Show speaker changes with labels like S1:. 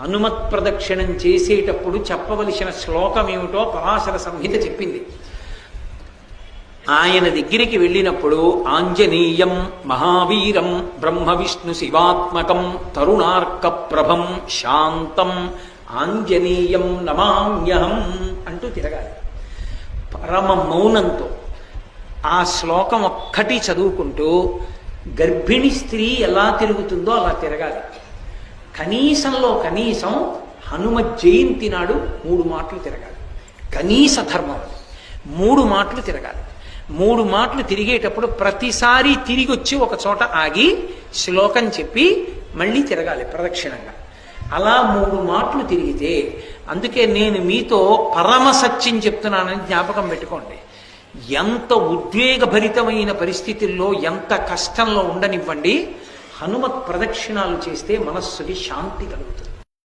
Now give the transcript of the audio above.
S1: హనుమత్ ప్రదక్షిణం చేసేటప్పుడు చెప్పవలసిన శ్లోకం ఏమిటో పరాశర సంహిత చెప్పింది. ఆయన దగ్గరికి వెళ్ళినప్పుడు ఆంజనేయం మహావీరం బ్రహ్మ విష్ణు శివాత్మకం తరుణార్క ప్రభం శాంతం ఆంజనేయం నమామ్యహం అంటూ తిరగాలి పరమ మౌనంతో. ఆ శ్లోకం ఒక్కటి చదువుకుంటూ గర్భిణి స్త్రీ ఎలా తిరుగుతుందో అలా తిరగాలి. కనీసంలో కనీసం హనుమ జయంతి నాడు 3 మాటలు తిరగాలి. కనీస ధర్మం 3 మాటలు తిరగాలి. 3 మాటలు తిరిగేటప్పుడు ప్రతిసారి తిరిగి వచ్చి ఒక చోట ఆగి శ్లోకం చెప్పి మళ్ళీ తిరగాలి ప్రదక్షిణంగా. అలా 3 మాటలు తిరిగితే, అందుకే నేను మీతో పరమ సత్యం చెప్తున్నానని జ్ఞాపకం పెట్టుకోండి. ఎంత ఉద్వేగభరితమైన పరిస్థితుల్లో, ఎంత కష్టంలో ఉండనివ్వండి, హనుమత్ ప్రదక్షిణాలు చేస్తే మనస్సుకి శాంతి కలుగుతుంది.